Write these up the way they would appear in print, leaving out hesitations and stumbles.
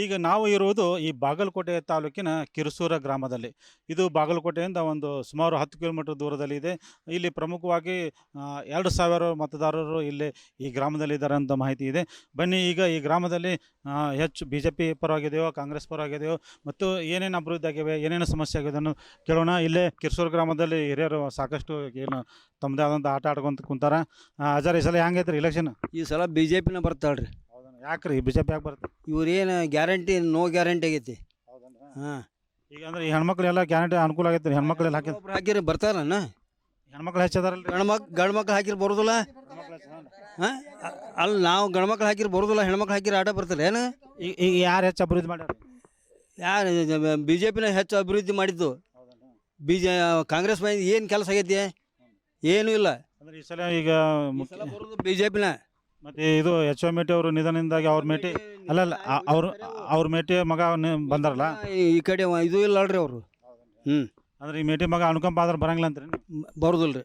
ಈಗ ನಾವು ಇರುವುದು ಈ ಬಾಗಲಕೋಟೆ ತಾಲೂಕಿನ ಕಿರುಸೂರ ಗ್ರಾಮದಲ್ಲಿ. ಇದು ಬಾಗಲಕೋಟೆಯಿಂದ ಒಂದು ಸುಮಾರು 10 ಕಿಲೋಮೀಟರ್ ದೂರದಲ್ಲಿದೆ. ಇಲ್ಲಿ ಪ್ರಮುಖವಾಗಿ 2,000 ಮತದಾರರು ಇಲ್ಲಿ ಈ ಗ್ರಾಮದಲ್ಲಿದ್ದಾರೆ ಅಂತ ಮಾಹಿತಿ ಇದೆ. ಬನ್ನಿ ಈಗ ಈ ಗ್ರಾಮದಲ್ಲಿ ಹೆಚ್ಚು BJP ಪರವಾಗಿದೆಯೋ, ಕಾಂಗ್ರೆಸ್ ಪರವಾಗಿದೆಯೋ ಮತ್ತು ಏನೇನು ಅಭಿವೃದ್ಧಿ ಆಗಿವೆ, ಏನೇನು ಸಮಸ್ಯೆ ಆಗಿದೆ ಅನ್ನೋದು ಕೇಳೋಣ. ಇಲ್ಲೇ ಕಿರುಸೂರು ಗ್ರಾಮದಲ್ಲಿ ಹಿರಿಯರು ಸಾಕಷ್ಟು ಏನು ತಮ್ಮದೇ ಆದಂಥ ಆಟ ಆಡ್ಕೊಂತ ಕುಂತಾರ. ಅಜಾರ್ ಈ ಸಲ ಹೆಂಗೈತ್ರಿ ಇಲೆಕ್ಷನ್? ಈ ಸಲ BJPನ ಬರ್ತಾಳ್ರಿ. ಯಾಕ್ರಿ BJP ಯಾಕೆ ಬರುತ್ತೆ? ಇವ್ರೇನು ಗ್ಯಾರಂಟಿ ನೋ ಗ್ಯಾರಂಟಿ ಆಗೈತಿ. ಹಾಂ, ಈಗ ಅಂದ್ರೆ ಈ ಹೆಣ್ಮಕ್ಳೆಲ್ಲ ಗ್ಯಾರಂಟಿ ಅನುಕೂಲ ಆಗೈತೆ. ಹೆಣ್ಮಕ್ಳೆಲ್ಲ ಹಾಕಿ ಒಬ್ರು ಹಾಕಿರಿ ಬರ್ತಾರಣ್ಣ. ಹೆಣ್ಮಕ್ಳು ಹೆಚ್ಚದಾರಲ್ರಿ. ಗಂಡ್ಮಕ್ಳು ಹಾಕಿರಿ ಬರೋದಿಲ್ಲ. ಹಾಂ, ಅಲ್ಲಿ ನಾವು ಗಂಡ್ಮಕ್ಳು ಹಾಕಿರಿ ಬರೋದಿಲ್ಲ, ಹೆಣ್ಮಕ್ಳು ಹಾಕಿರಿ ಆಟ ಬರ್ತಾರೆ ಏನು? ಈಗ ಯಾರು ಹೆಚ್ಚು ಅಭಿವೃದ್ಧಿ ಮಾಡ್ಯಾರ? ಯಾರು BJPನ ಹೆಚ್ಚು ಅಭಿವೃದ್ಧಿ ಮಾಡಿದ್ದು. ಕಾಂಗ್ರೆಸ್ ಮಂದಿ ಏನು ಕೆಲಸ ಆಗೈತಿ? ಏನೂ ಇಲ್ಲ. ಅಂದ್ರೆ ಈ ಸಲ ಈಗ ಬರೋದು BJPನ. ಮತ್ತೆ ಇದು H.O. ಮೇಟಿ ಅವರು ನಿಧನದಿಂದಾಗಿ ಅವ್ರ ಮೇಟಿ ಅಲ್ಲಲ್ಲ ಅವ್ರ ಮೇಟಿ ಮಗ ಬಂದಾರಲ್ಲ, ಈ ಕಡೆ ಇದು ಇಲ್ಲ ಅಲ್ರಿ ಅವರು. ಅಂದ್ರೆ ಈ ಮೇಟಿ ಮಗ ಅನುಕಂಪ ಆದ್ರೆ ಬರಂಗಿಲ್ಲ ಅಂತ್ರಿ? ಬರೋದಿಲ್ಲ ರೀ.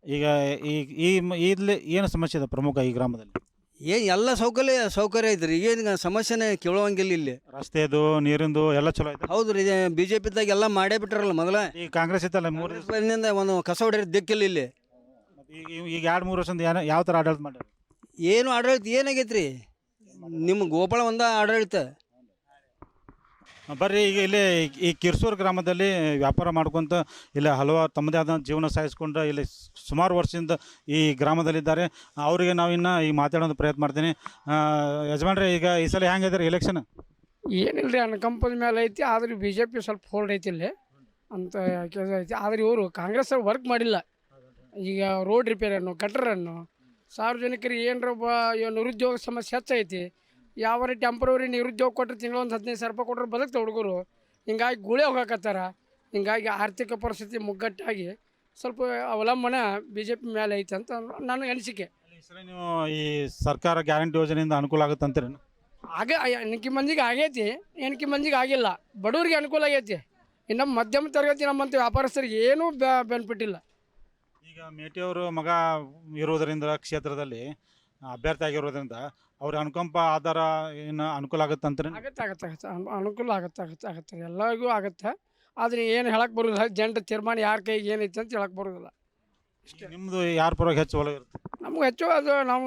ಈಗ ಇಲ್ಲಿ ಏನು ಸಮಸ್ಯೆ ಇದೆ ಪ್ರಮುಖ ಈ ಗ್ರಾಮದಲ್ಲಿ? ಏನು ಎಲ್ಲ ಸೌಕರ್ಯ ಐತ್ರಿ. ಏನು ಸಮಸ್ಯೆನೇ ಕೇಳುವಂಗಿಲ್ಲ ಇಲ್ಲಿ. ರಸ್ತೆದು, ನೀರಿಂದು ಎಲ್ಲ ಚಲೋ ಐತೆ. ಹೌದು ರೀ, BJPದಾಗ ಎಲ್ಲ ಮಾಡೇ ಬಿಟ್ಟಾರಲ್ಲ ಮೊದಲ. ಈ ಕಾಂಗ್ರೆಸ್ ಇತ್ತಲ್ಲ 3 ದಿವಸದಿಂದ ಒಂದು ಕಸ ಹೊಡೆಯೋದು ದಿಕ್ಕಿಲ್ಲ ಇಲ್ಲಿ. ಈಗ 2-3 ವರ್ಷದಿಂದ ಯಾವ ಥರ ಆಡಳಿತ ಮಾಡ್ಯಾರ? ಏನು ಆಡಳಿತ ಏನಾಗೈತ್ರಿ? ನಿಮ್ಮ ಗೋಪಾಳ ಒಂದ ಆಡಳಿತ. ಬರ್ರಿ ಈಗ ಇಲ್ಲಿ ಈ ಕಿರ್ಸೂರು ಗ್ರಾಮದಲ್ಲಿ ವ್ಯಾಪಾರ ಮಾಡ್ಕೊತ ಇಲ್ಲಿ ಹಲವಾರು ತಮ್ಮದೇ ಆದ ಜೀವನ ಸಾಗಿಸ್ಕೊಂಡು ಇಲ್ಲಿ ಸುಮಾರು ವರ್ಷದಿಂದ ಈ ಗ್ರಾಮದಲ್ಲಿದ್ದಾರೆ. ಅವರಿಗೆ ನಾವಿನ್ನು ಈ ಮಾತಾಡೋದು ಪ್ರಯತ್ನ ಮಾಡ್ತೀನಿ. ಯಜಮಾನ್ರಿ, ಈಗ ಈ ಸಲ ಹೆಂಗಿದ್ದಾರೆ ಎಲೆಕ್ಷನ್? ಏನಿಲ್ಲ ರೀ, ಅನುಕಂಪದ ಮೇಲೆ ಐತಿ. ಆದ್ರೆ BJP ಸ್ವಲ್ಪ ಹೋಲ್ಡ್ ಐತಿ ಇಲ್ಲಿ ಅಂತ ಕೆಲಸ ಐತಿ. ಆದರೆ ಇವರು ಕಾಂಗ್ರೆಸ್ ವರ್ಕ್ ಮಾಡಿಲ್ಲ. ಈಗ ರೋಡ್ ರಿಪೇರಿಯನ್ನು, ಕಟ್ಟರನ್ನು, ಸಾರ್ವಜನಿಕರಿಗೆ ಏನರ ನಿರುದ್ಯೋಗ ಸಮಸ್ಯೆ ಹೆಚ್ಚೈತಿ. ಯಾವ ಟೆಂಪ್ರವರಿ ನಿರುದ್ಯೋಗ ಕೊಟ್ಟರೆ ತಿಂಗಳು ಒಂದು 15,000 ರೂಪಾಯಿ ಕೊಟ್ಟರೆ ಬದುಕ್ತಾ ಹುಡುಗರು. ಹಿಂಗಾಗಿ ಗುಳೆ ಹೋಗಾಕತ್ತಾರ. ಹಿಂಗಾಗಿ ಆರ್ಥಿಕ ಪರಿಸ್ಥಿತಿ ಮುಗ್ಗಟ್ಟಾಗಿ ಸ್ವಲ್ಪ ಅವಲಂಬನೆ BJP ಮೇಲೆ ಐತೆ ಅಂತ ನನ್ನ ಅನಿಸಿಕೆ. ನೀವು ಈ ಸರ್ಕಾರ ಗ್ಯಾರಂಟಿ ಯೋಜನೆಯಿಂದ ಅನುಕೂಲ ಆಗುತ್ತೆ ಅಂತೀರಿ? ಎಣ್ಕಿ ಮಂದಿಗೆ ಆಗೈತಿ, ಎಣ್ಕಿ ಮಂದಿಗೆ ಆಗಿಲ್ಲ. ಬಡವರಿಗೆ ಅನುಕೂಲ ಆಗೈತಿ. ಇನ್ನು ಮಧ್ಯಮ ತರಗತಿ ನಮ್ಮಂಥ ವ್ಯಾಪಾರಸ್ಥರಿಗೆ ಏನೂ ಬೆನಿಫಿಟ್ ಇಲ್ಲ. ಈಗ ಮೇಟಿಯವರು ಮಗ ಇರೋದರಿಂದ ಕ್ಷೇತ್ರದಲ್ಲಿ ಅಭ್ಯರ್ಥಿ ಆಗಿರೋದ್ರಿಂದ ಅವ್ರ ಅನುಕಂಪ ಆಧಾರ ಏನು ಅನುಕೂಲ ಆಗುತ್ತೆ ಅಂತಾರೆ? ಆಗತ್ತೆ ಅನುಕೂಲ ಆಗತ್ತೆ ಎಲ್ಲರಿಗೂ ಆಗುತ್ತೆ. ಆದರೆ ಏನು ಹೇಳಕ್ಕೆ ಬರೋದಿಲ್ಲ. ಜನರ ತೀರ್ಮಾನ ಯಾರ ಕೈಗೆ ಏನೈತೆ ಅಂತ ಹೇಳಕ್ಕೆ ಬರೋದಿಲ್ಲ. ನಿಮ್ಮದು ಯಾರ ಪರವಾಗಿ ಹೆಚ್ಚು ಒಲವು ಇರುತ್ತೆ? ನಮ್ಗೆ ಹೆಚ್ಚು ಅದು ನಾವು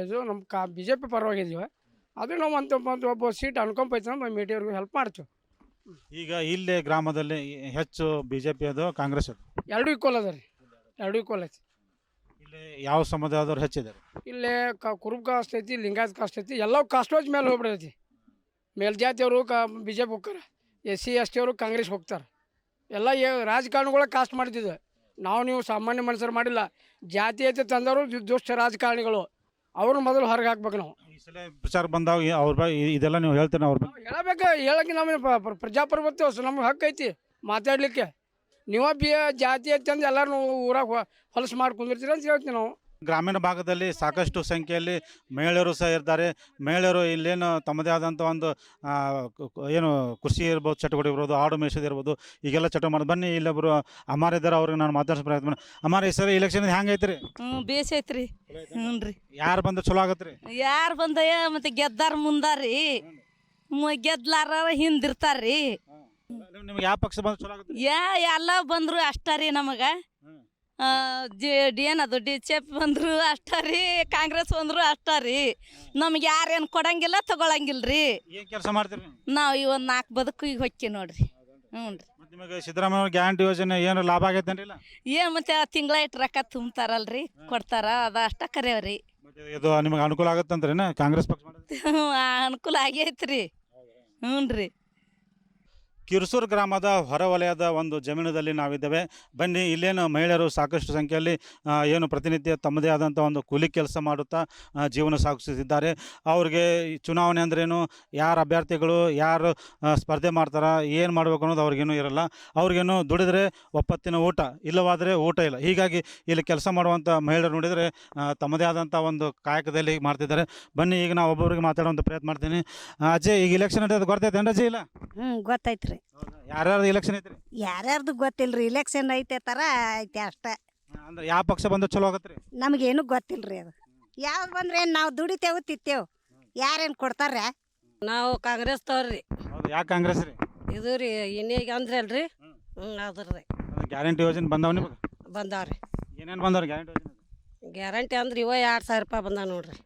ಇದು ನಮ್ಮ BJP ಪರವಾಗಿದ್ದೀವಿ. ಅದು ನಾವು ಒಬ್ಬ ಸೀಟ್ ಅನುಕಂಪ ಐತೆ ನಮ್ಮ ಮೇಟಿಯವ್ರಿಗೆ ಹೆಲ್ಪ್ ಮಾಡ್ತೀವಿ. ಈಗ ಇಲ್ಲೇ ಗ್ರಾಮದಲ್ಲಿ ಹೆಚ್ಚು BJP ಅದು ಕಾಂಗ್ರೆಸ್ ಅದು ಎರಡೂ ಈಕ್ವಲ್ ಅದ ರೀ, ಎರಡೂ ಈಕ್ವಲ್ ಐತಿ. ಇಲ್ಲಿ ಯಾವ ಸಮುದಾಯದವ್ರು ಹೆಚ್ಚಿದ್ದಾರೆ? ಇಲ್ಲೇ ಕುರುಬ ಕಾಸ್ಟ್ ಐತಿ, ಲಿಂಗಾಯತ್ ಕಾಸ್ಟ್ ಐತಿ. ಎಲ್ಲ ಕಾಸ್ಟ್ ವೈಸ್ ಮೇಲೆ ಹೋಗ್ಬಿಡೈತಿ. ಮೇಲ್ಜಾತಿಯವರು BJP ಹೋಗ್ತಾರೆ, SC ST ಅವರು ಕಾಂಗ್ರೆಸ್ ಹೋಗ್ತಾರೆ. ಎಲ್ಲ ರಾಜಕಾರಣಿಗಳ ಕಾಸ್ಟ್ ಮಾಡ್ತಿದ್ದೆ. ನೀವು ಸಾಮಾನ್ಯ ಮನುಷ್ಯರು ಮಾಡಿಲ್ಲ. ಜಾತೀಯತೆ ತಂದವರು ದುಷ್ಟ ರಾಜಕಾರಣಿಗಳು, ಅವ್ರನ್ನ ಮೊದಲು ಹೊರಗೆ ಹಾಕ್ಬೇಕು. ನಾವು ಈ ಸಲ ವಿಚಾರ ಬಂದಾಗ ಅವ್ರ ಬಗ್ಗೆ ಇದೆಲ್ಲ ನೀವು ಹೇಳ್ತೇನೆ ಅವ್ರ ಬಗ್ಗೆ? ಹೇಳಬೇಕು. ಹೇಳಕ್ಕೆ ನಮಗೆ ಪ್ರಜಾಪ್ರಭುತ್ವ ನಮ್ಗೆ ಹಕ್ಕು ಐತಿ ಮಾತಾಡಲಿಕ್ಕೆ. ನೀವು ಜಾತೀಯತೆ ಅಂದು ಎಲ್ಲರೂ ಊರಾಗ ಹೊಲಸು ಮಾಡಿ ಕುಂದಿರ್ತೀರಿ ಅಂತ ಹೇಳ್ತೀವಿ ನಾವು. ಗ್ರಾಮೀಣ ಭಾಗದಲ್ಲಿ ಸಾಕಷ್ಟು ಸಂಖ್ಯೆಯಲ್ಲಿ ಮಹಿಳೆಯರು ಸಹ ಇರ್ತಾರೆ. ಮಹಿಳೆಯರು ಇಲ್ಲೇನು ತಮ್ಮದೇ ಆದಂಥ ಒಂದು ಏನು ಕೃಷಿ ಇರ್ಬೋದು, ಚಟುವಟಿಕೆ ಇರ್ಬೋದು, ಆಡು ಮೇಯಿಸೋದು ಇರ್ಬೋದು, ಈಗೆಲ್ಲ ಚಟುವಟಿಕೆ ಮಾಡೋದು. ಬನ್ನಿ, ಇಲ್ಲೊಬ್ಬರು ಅಮ್ಮಾರ ಇದ್ದಾರೆ, ಅವ್ರಿಗೆ ನಾನು ಮಾತಾಡ್ಸೋ ಪ್ರಯತ್ನ. ಅಮ್ಮಾರ, ಈ ಸರಿ ಎಲೆಕ್ಷನ್ ಹೆಂಗೆ ಐತ್ರಿ? ಬೇಸ್ ಐತ್ರಿ. ಹ್ಞೂ ರೀ. ಯಾರು ಬಂದ್ರೆ ಚಲೋ ಆಗತ್ರಿ? ಯಾರು ಬಂದಯ್ಯ ಮತ್ತೆ ಗೆದ್ದಾರ ಮುಂದಾರಿ, ಗೆದ್ಲಾರ ಹಿಂದಿರ್ತಾರ್ರಿ. ನಿಮ್ಗೆ ಯಾವ ಪಕ್ಷ ಬಂದ್ರೆ ಚಲೋ ಆಗುತ್ತೆ? ಎಲ್ಲ ಬಂದ್ರು ಅಷ್ಟ ರೀ. ನಮಗೆ ಏನದು DJP ಬಂದ್ರು ಅಷ್ಟ ರೀ, ಕಾಂಗ್ರೆಸ್ ಬಂದ್ರು ಅಷ್ಟ ರೀ. ನಮ್ಗೆ ಯಾರೇನು ಕೊಡಂಗಿಲ್ಲ, ತಗೊಳಂಗಿಲ್ಲ ರೀ. ಏನು ಕೆಲಸ ಮಾಡ್ತೀರಿ? ನಾವು ಈ ಒಂದು 4 ಬದುಕು ಈಗ ಹೊಕ್ಕಿ ನೋಡ್ರಿ. ಹ್ಞೂ ರೀ. ನಿಮಗೆ ಸಿದ್ದರಾಮಯ್ಯ ಗ್ಯಾರಂಟಿ ಯೋಜನೆ ಏನು ಲಾಭ ಆಗೈತೇನ್ರಿಲ್ಲ? ಏನು ಮತ್ತೆ ತಿಂಗಳ ಇಟ್ಟು ರೊಕ್ಕ ತುಂಬ್ತಾರಲ್ರಿ, ಕೊಡ್ತಾರ, ಅದ ಅಷ್ಟ ಕರೆಯವ್ರಿ. ಇದು ನಿಮಗೆ ಅನುಕೂಲ ಆಗುತ್ತಂದ್ರೇನ ಕಾಂಗ್ರೆಸ್ ಪಕ್ಷ ಮಾಡೋದು? ಅನುಕೂಲ ಆಗೈತ್ರಿ. ಹ್ಞೂ ರೀ. ಕಿರುಸೂರು ಗ್ರಾಮದ ಹೊರವಲಯದ ಒಂದು ಜಮೀನದಲ್ಲಿ ನಾವಿದ್ದೇವೆ. ಬನ್ನಿ, ಇಲ್ಲೇನು ಮಹಿಳೆಯರು ಸಾಕಷ್ಟು ಸಂಖ್ಯೆಯಲ್ಲಿ ಏನು ಪ್ರತಿನಿತ್ಯ ತಮ್ಮದೇ ಆದಂಥ ಒಂದು ಕೂಲಿ ಕೆಲಸ ಮಾಡುತ್ತಾ ಜೀವನ ಸಾಗಿಸುತ್ತಿದ್ದಾರೆ. ಅವ್ರಿಗೆ ಚುನಾವಣೆ ಅಂದ್ರೇನು, ಯಾರು ಅಭ್ಯರ್ಥಿಗಳು, ಯಾರು ಸ್ಪರ್ಧೆ ಮಾಡ್ತಾರೆ, ಏನು ಮಾಡಬೇಕು ಅನ್ನೋದು ಅವ್ರಿಗೇನು ಇರಲ್ಲ. ಅವ್ರಿಗೇನು ದುಡಿದ್ರೆ ಒಪ್ಪತ್ತಿನ ಊಟ, ಇಲ್ಲವಾದರೆ ಊಟ ಇಲ್ಲ. ಹೀಗಾಗಿ ಇಲ್ಲಿ ಕೆಲಸ ಮಾಡುವಂಥ ಮಹಿಳೆಯರು ನೋಡಿದರೆ ತಮ್ಮದೇ ಆದಂಥ ಒಂದು ಕಾಯಕದಲ್ಲಿ ಮಾಡ್ತಿದ್ದಾರೆ. ಬನ್ನಿ, ಈಗ ನಾವು ಒಬ್ಬೊಬ್ಬರಿಗೆ ಮಾತಾಡುವಂಥ ಪ್ರಯತ್ನ ಮಾಡ್ತೀನಿ. ಅಜ್ಜಿ, ಈಗ ಇಲೆಕ್ಷನ್ ಅಂತ ಗೊತ್ತೈತೆ ಅಜ್ಜಿ? ಇಲ್ಲ ಗೊತ್ತೈತ್ರಿ. ಯಾರ್ಯಾರ್ದು ಇಲೆಕ್ಷನ್ ಐತ್ರಿ? ಯಾರ್ಯಾರ್ದು ಗೊತ್ತಿಲ್ರಿ. ಇಲೆಕ್ಷನ್ ಐತೆ ತರ ಐತೆ ಅಷ್ಟೇ. ಅಂದ್ರೆ ಯಾವ ಪಕ್ಷ ಬಂದ್ರೆ ಚಲೋ ಆಗತ್ರಿ? ನಮಗೇನು ಗೊತ್ತಿಲ್ರಿ. ಅದು ಯಾವ್ದು ಬಂದ್ರೆ ನಾವು ದುಡಿತೇವು, ತಿತ್ತೇವು. ಯಾರೇನು ಕೊಡ್ತಾರೆ? ನಾವು ಕಾಂಗ್ರೆಸ್ ತವ್ರಿ. ಹೌದು, ಯಾಕೆ ಕಾಂಗ್ರೆಸ್ ರೀ? ಇದು ರೀ ಇನ್ನೀಗ ಅಂದ್ರಲ್ರಿ. ಹ್ಮ್. ಅದ್ರ ರೀ ಗ್ಯಾರಂಟಿ ಯೋಜನೆ ಬಂದಾವ ನಿಮಗೆ? ಬಂದಾವ್ರಿ. ಏನೇನು ಬಂದವ್ರಿ ಗ್ಯಾರಂಟಿ ಯೋಜನೆ? ಗ್ಯಾರಂಟಿ ಅಂದ್ರೆ ಇವ 2,000 ರೂಪಾಯಿ ಬಂದಾವ ನೋಡ್ರಿ.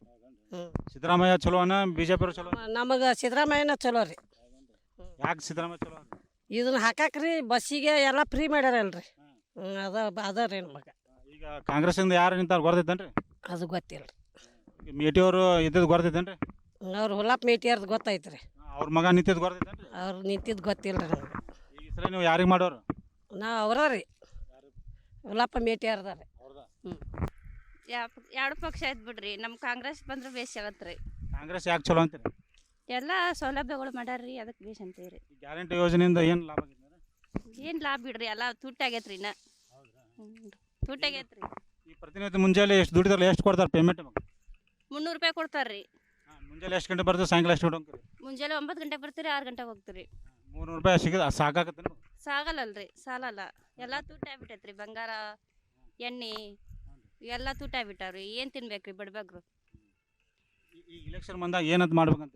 ಸಿದ್ದರಾಮಯ್ಯ ಚಲೋನ ಬಿಜೆಪಿ ಚಲೋ? ನಮಗೆ ಸಿದ್ದರಾಮಯ್ಯನ ಚಲೋ ರೀ. ಯಾಕೆ ಸಿದ್ದರಾಮಯ್ಯ ಚಲೋ? ಇದನ್ನ ಹಾಕಾಕ್ರಿ ಬಸ್ಸಿಗೆ ಎಲ್ಲ ಫ್ರೀ ಮಾಡ್ಯಾರಲ್ರಿ. ಅದ ರೀ ನಮಗೆ. ಈಗ ಕಾಂಗ್ರೆಸ್ಸಿಂದ ಯಾರು ನಿಂತಾರ ಗೊತ್ತೈತೇನ್ರಿ? ಅದು ಗೊತ್ತಿಲ್ಲ ರೀ. ಮೇಟಿಯವರು ಇದ್ದದ್ದು ಗೊತ್ತೈತೇನ್ರಿ? ಅವ್ರು ಹುಲ್ಲಪ್ಪ ಮೇಟಿಯರ್ದು ಗೊತ್ತೈತ್ರಿ. ಅವ್ರ ಮಗ ನಿಂತಿದ್ದು ಗೊತ್ತೈತೇನ್ರಿ? ಅವ್ರು ನಿಂತಿದ್ದು ಗೊತ್ತಿಲ್ಲ ರೀ ನಮ್ಗೆ. ಈ ಸಲ ನೀವು ಯಾರಿಗೆ ಮಾಡೋರು? ನಾವು ಅವ್ರ ರೀ ಹುಲ್ಲಪ್ಪ ಮೇಟಿಯರ್ದ ರೀ. ಎರಡು ಪಕ್ಷ ಐತ್ ಬಿಡ್ರಿ. ನಮ್ಮ ಕಾಂಗ್ರೆಸ್ ಬಂದ್ರೆ ಬೇಸ್ ಆಗತ್ತೆ ರೀ. ಕಾಂಗ್ರೆಸ್ ಯಾಕೆ ಚಲೋ ಅಂತೀರಿ? ಎಲ್ಲ ಸೌಲಭ್ಯಗಳು ಮಾಡ್ಯಾರ್ರಿ, ಅದಕ್ಕೆ ಬೇಸ್ ಅಂತೀವಿ. ಗ್ಯಾರಂಟಿ ಯೋಜನೆಯಿಂದ ಏನು ಲಾಭ ಆಗಿದೆ? ಏನು ಲಾಭ ಬಿಡ್ರಿ, ಎಲ್ಲ ತುಟ್ಟಾಗೈತ್ರಿ ಇನ್ನ. ತುಟ್ಟಾಗೈತ್ರಿ. ಈ ಪ್ರತಿನಿತ್ಯ ಮುಂಜಾನೆ ಎಷ್ಟು ದುಡಿದಾರಲ್ಲ, ಎಷ್ಟು ಕೊಡ್ತಾರೆ ಪೇಮೆಂಟ್? 300 ರೂಪಾಯಿ ಕೊಡ್ತಾರ್ರಿ. ಮುಂಜಾನೆ ಎಷ್ಟು ಗಂಟೆ ಬರ್ತದೆ, ಸಾಯಂಕಾಲ ಎಷ್ಟು ಗಂಟೆ? ಮುಂಜಾನೆ 9 ಗಂಟೆಗೆ ಬರ್ತೀರಿ, 6 ಗಂಟೆಗೆ ಹೋಗ್ತೀರಿ. 300 ರೂಪಾಯಿ ಸಿಗ ಸಾಕಾಗತ್ತೆ? ಸಾಗಲ್ಲಲ್ರಿ, ಸಾಲಲ್ಲ. ಎಲ್ಲ ತುಟ್ಟಾಗ್ಬಿಟ್ಟೈತ್ರಿ. ಬಂಗಾರ, ಎಣ್ಣೆ ಎಲ್ಲ ತುಟ್ಟಾಗ್ಬಿಟ್ಟಾವ್ರಿ. ಏನು ತಿನ್ಬೇಕ್ರಿ ಬಡಬಗ್ರು? ಈ ಇಲೆಕ್ಷನ್ ಬಂದಾಗ ಏನಂತ ಮಾಡ್ಬೇಕಂತ?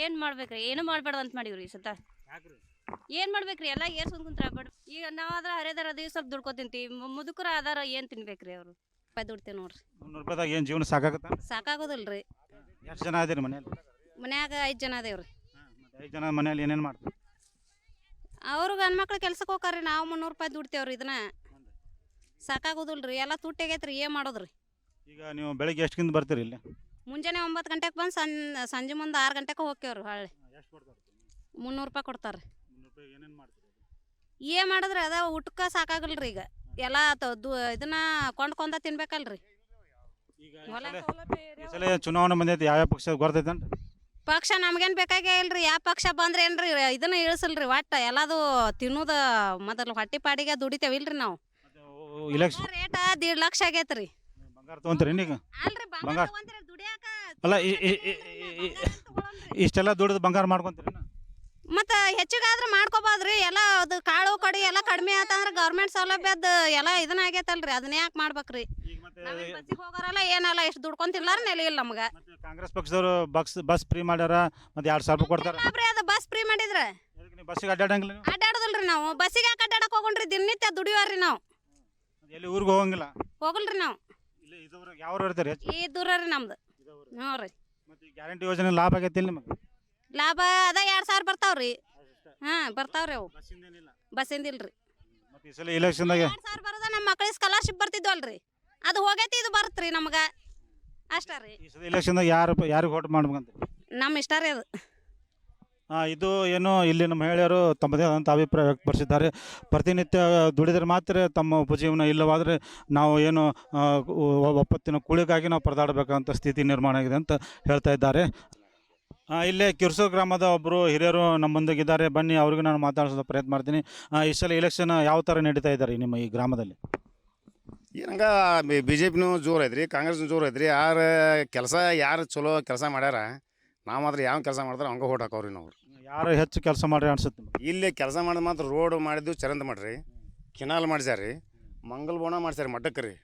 ಏನು ಮಾಡ್ಬೇಕ್ರಿ? ಏನು ಮಾಡ್ಬಾರ್ದು ಅಂತ ಮಾಡೀವ್ರಿ ಈ ಸತ. ಏನು ಮಾಡ್ಬೇಕ್ರಿ? ಎಲ್ಲ ಏರ್ಸ್ಕೊಂಡ್ ಕುಂತ್ರ ಬಡ್. ಈಗ ನಾವಾದ್ರೆ ಹರಿದಾರ ಅದೀವಿ, ಸ್ವಲ್ಪ ದುಡ್ಕೊ ತಿಂತೀವಿ. ಮುದುಕರು ಆದಾರ ಏನು ತಿನ್ಬೇಕ್ರಿ? ಅವರು ದುಡ್ತೀವಿ ನೋಡ್ರಿ. 300 ರೂಪಾಯಿದಾಗ ಏನು ಜೀವನ ಸಾಕಾಗತ್ತ? ಸಾಕಾಗೋದಿಲ್ರಿ. ಎಷ್ಟು ಜನ ಅದೀರಿ ಮನೇಲಿ? ಮನ್ಯಾಗ 5 ಜನ ಅದೇವ್ರಿ. 5 ಜನ ಮನೇಲಿ ಏನೇನು ಮಾಡ್ತಾರೆ? ಅವರು ಗಂಡ್ಮಕ್ಳು ಕೆಲ್ಸಕ್ಕೆ ಹೋಗಾರಿ. ನಾವು 300 ರೂಪಾಯಿ ದುಡ್ತೇವ್ರಿ. ಇದನ್ನ ಸಾಕಾಗೋದಿಲ್ರಿ. ಎಲ್ಲ ತುಟ್ಟಾಗೈತ್ರಿ. ಏನು ಮಾಡೋದ್ರಿ? ಈಗ ನೀವು ಬೆಳಿಗ್ಗೆ ಎಷ್ಟಕ್ಕಿಂತ ಬರ್ತೀರಿ ಇಲ್ಲಿ? ಮುಂಜಾನೆ 9 ಗಂಟೆಗೆ ಬಂದು ಸಂಜೆ ಮುಂದೆ 6 ಗಂಟೆಗೆ ಹೋಗ್ತೇವ್ರಿ. ಹೊಳ್ಳಿ 300 ರೂಪಾಯಿ ಕೊಡ್ತಾರೆ. ಏನು ಮಾಡಿದ್ರಿ? ಅದ ಊಟಕ್ಕೆ ಸಾಕಾಗಲ್ರಿ. ಈಗ ಎಲ್ಲ ಇದನ್ನ ಕೊಂಡ್ಕೊಂಡ ತಿನ್ಬೇಕಲ್ರಿ. ಈ ಸಲ ಚುನಾವಣೆ ಬಂದೈತಿ, ಯಾವ್ಯಾವ ಪಕ್ಷ ಗೊತ್ತೈತೇನ್ರಿ? ಪಕ್ಷ ನಮ್ಗೇನು ಬೇಕಾಗೇ ಇಲ್ರಿ. ಯಾವ ಪಕ್ಷ ಬಂದ್ರೆ ಏನ್ರಿ ಇದನ್ನ ಇಳಿಸಲ್ರಿ. ಒಟ್ಟ ಎಲ್ಲದು ತಿನ್ನೋದ ಮೊದಲು ಹೊಟ್ಟಿ ಪಾಡಿಗೆ ದುಡಿತೇವಿಲ್ರಿ ನಾವು. ಇಲೆಕ್ಷನ್ ರೇಟ್ 1.5 ಲಕ್ಷ ಆಗೈತ್ರಿ. ಬಂಗಾರ ತೊಗೊಂತೀರಿ ಈಗ? ಅಲ್ರಿ ಬಂಗಾರ ತಗೊಂತೀರಿ, ದುಡಿಯಾಕ ಅಲ್ಲ, ಇಷ್ಟೆಲ್ಲ ದುಡಿದು ಬಂಗಾರ ಮಾಡ್ಕೊಂತೀರಿ? ಮತ್ತು ಹೆಚ್ಚಿಗಾದ್ರೆ ಮಾಡ್ಕೋಬೋದ್ರಿ. ಎಲ್ಲ ಅದು ಕಾಳು ಕಡಿ ಎಲ್ಲ ಕಡಿಮೆ ಆತಂದ್ರೆ ಗೌರ್ಮೆಂಟ್ ಸೌಲಭ್ಯದ ಎಲ್ಲ ಇದನ್ನ ಆಗೈತಲ್ರಿ. ಅದನ್ನ ಯಾಕೆ ಮಾಡ್ಬೇಕ್ರಿ? ಬಸ್ಸಿಗೆ ಹೋಗೋರಲ್ಲ ಏನಲ್ಲ, ಎಷ್ಟು ದುಡ್ಕೊಂತಿಲ್ಲಾರ ನೆಲೆ ಇಲ್ಲ ನಮ್ಗೆ. ಕಾಂಗ್ರೆಸ್ ಪಕ್ಷದವರು ಬಸ್ ಫ್ರೀ ಮಾಡ್ಯಾರ, ಮತ್ತೆ 2,000 ರೂಪಾಯಿ ಕೊಡ್ತಾರೆ. ಅದು ಬಸ್ ಫ್ರೀ ಮಾಡಿದ್ರೆ ಬಸ್ಸಿಗೆ ಅಡ್ಡಾಡಂಗಿಲ್ಲ? ಅಡ್ಡಾಡೋದಿಲ್ರಿ ನಾವು. ಬಸ್ಸಿಗೆ ಯಾಕೆ ಅಡ್ಡಾಡಕ್ ಹೋಗೋಣ್ರಿ? ದಿನನಿತ್ಯ ದುಡಿಯೋರಿ ನಾವು. ಎಲ್ಲಿ ಊರಿಗೆ ಹೋಗಂಗಿಲ್ಲ? ಹೋಗಲ್ರಿ ನಾವು. ಯಾವ ಇರ್ತಾರೆ? ಈ ದೂರ ರೀ ನಮ್ದು. ಹ್ಞೂ ರೀ. ಮತ್ತೆ ಗ್ಯಾರಂಟಿ ಯೋಜನೆ ಲಾಭ ಆಗೈತಿ ನಿಮಗೆ? ಲಾಭ ಅದ 2,000 ಬರ್ತಾವ್ರಿ. ಹಾಂ ಬರ್ತಾವ್ರಿ. ಅವು ಬಸ್ಸಿಂದ ಇಲ್ರಿ. ಮತ್ತೆ ಈ ಸಲ ಇಲೆಕ್ಷನ್ದಾಗ 2,000 ಬರೋದ ನಮ್ಮ ಮಕ್ಳಿಗೆ ಸ್ಕಾಲರ್ಶಿಪ್ ಬರ್ತಿದ್ವಲ್ರಿ, ಅದು ಹೋಗೈತಿ. ಇದು ಬರುತ್ತೆ ನಮ್ಗೆ ಅಷ್ಟೇ ರೀ. ಈ ಸಲ ಇಲೆಕ್ಷನ್ದಾಗ ಯಾರಿಗೆ ವೋಟ್ ಮಾಡ್ಬೇಕಂತ? ನಮ್ಮ ಇಷ್ಟ ರೀ ಅದು. ಇದು ಏನು ಇಲ್ಲಿನ ಮಹಿಳೆಯರು ತಮ್ಮದೇ ಆದಂಥ ಅಭಿಪ್ರಾಯ ವ್ಯಕ್ತಪಡಿಸಿದ್ದಾರೆ. ಪ್ರತಿನಿತ್ಯ ದುಡಿದರೆ ಮಾತ್ರ ತಮ್ಮ ಉಪಜೀವನ, ಇಲ್ಲವಾದರೆ ನಾವು ಏನು ಒಪ್ಪತ್ತಿನ ಕೂಳಿಗಾಗಿ ನಾವು ಪರದಾಡಬೇಕಂತ ಸ್ಥಿತಿ ನಿರ್ಮಾಣ ಆಗಿದೆ ಅಂತ ಹೇಳ್ತಾ ಇದ್ದಾರೆ. ಇಲ್ಲೇ ಕಿರ್ಸೂರು ಗ್ರಾಮದ ಒಬ್ಬರು ಹಿರಿಯರು ನಮ್ಮ ಮುಂದೆಗಿದ್ದಾರೆ. ಬನ್ನಿ, ಅವ್ರಿಗೆ ನಾನು ಮಾತಾಡಿಸೋ ಪ್ರಯತ್ನ ಮಾಡ್ತೀನಿ. ಈ ಸಲ ಇಲೆಕ್ಷನ್ ಯಾವ ಥರ ನಡೀತಾ ಇದ್ದಾರೆ ನಿಮ್ಮ ಈ ಗ್ರಾಮದಲ್ಲಿ? ಏನಂಗ BJPನೂ ಜೋರು ಐತ್ರಿ, ಕಾಂಗ್ರೆಸ್ನೂ ಜೋರು ಐತ್ರಿ. ಯಾರು ಕೆಲಸ ಯಾರು ಚಲೋ ಕೆಲಸ ಮಾಡ್ಯಾರ, ನಾವು ಮಾತ್ರ ಯಾವ ಕೆಲಸ ಮಾಡಿದ್ರೆ ಹಂಗೆ ಓಟ್ ಹಾಕೋರಿ ನಾವು. ಯಾರು ಹೆಚ್ಚು ಕೆಲಸ ಮಾಡ್ರಿ ಅನ್ಸುತ್ತೆ? ಇಲ್ಲಿ ಕೆಲಸ ಮಾಡಿದ ಮಾತ್ರ ರೋಡ್ ಮಾಡಿದ್ದು ಚರಂದ ಮಾಡ್ರಿ, ಕೆನಾಲ್ ಮಾಡ್ಸ್ಯಾರ, ಮಂಗಲ್ ಬೋಣ ಮಾಡ್ಸ್ಯಾರ ಮಠಕ್ಕೆ ರೀ.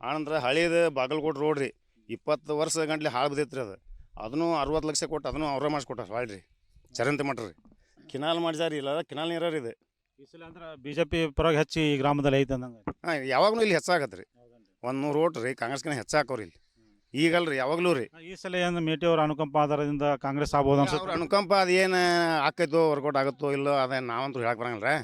ಆನಂತರ ಹಳೇದು ಬಾಗಲಕೋಟೆ ರೋಡ್ ರೀ, 20 ವರ್ಷ ಗಂಟ್ಲೆ ಹಾಳು ಬಿದ್ದೈತ್ರಿ. ಅದನ್ನು 60 ಲಕ್ಷ ಕೊಟ್ಟು ಅದನ್ನು ಅವರೇ ಮಾಡಿಸ್ಕೊಟ್ಟಾರ. ಹೊಳ್ಳಿ ಚರಂತ ಮಟ್ರಿ ಕೆನಾಲ್ ಮಾಡ್ಸ್ಯಾರ. ಇಲ್ಲ ಕೆನಾಲ್ ನೀರ ರೀ ಇದು. ಈ ಸಲ ಅಂದ್ರೆ BJP ಪರವಾಗಿ ಹೆಚ್ಚು ಈ ಗ್ರಾಮದಲ್ಲಿ ಐತೆ ಅಂದಂಗೆ? ಹಾಂ, ಯಾವಾಗಲೂ ಇಲ್ಲಿ ಹೆಚ್ಚಾಗತ್ತೆ ರೀ. 100 ಓಟ್ ರೀ ಕಾಂಗ್ರೆಸ್ಕಿನ ಹೆಚ್ಚಾಕೋರಿ ಇಲ್ಲಿ. ಈಗಲ್ರಿ ಯಾವಾಗಲೂ ರೀ. ಈ ಸಲ ಏನು ಮೇಟಿಯವ್ರ ಅನುಕಂಪ ಆಧಾರದಿಂದ ಕಾಂಗ್ರೆಸ್ ಆಗ್ಬೋದು ಅನ್ಸುತ್ತೆ? ಅವ್ರ ಅನುಕಂಪ ಅದೇನು ಆಕೈತೋ ವರ್ಕೌಟ್ ಆಗುತ್ತೋ ಇಲ್ಲೋ ಅದೇನು ನಾವಂತೂ ಹೇಳಕ್ಕೆ ಬರಂಗಿಲ್ಲ ರೀ.